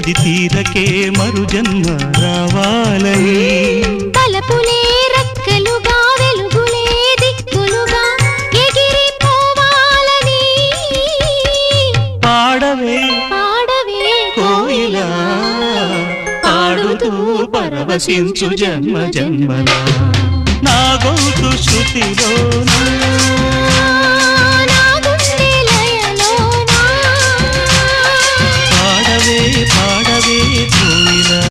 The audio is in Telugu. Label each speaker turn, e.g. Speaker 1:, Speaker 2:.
Speaker 1: అది తీరకే మరు జన్మ రావాలని
Speaker 2: తలపులే రక్కలుగా వెలుగులే దిక్కులుగా ఎగిరిపోవాలని
Speaker 1: పాడవే
Speaker 2: పాడవే
Speaker 1: కోయిలా పాడుతూ పరవశించు జన్మ జన్మలా నా గొంతు శృతిలోనా
Speaker 2: నా గుండె లయలోనా
Speaker 1: పాడవే పాడ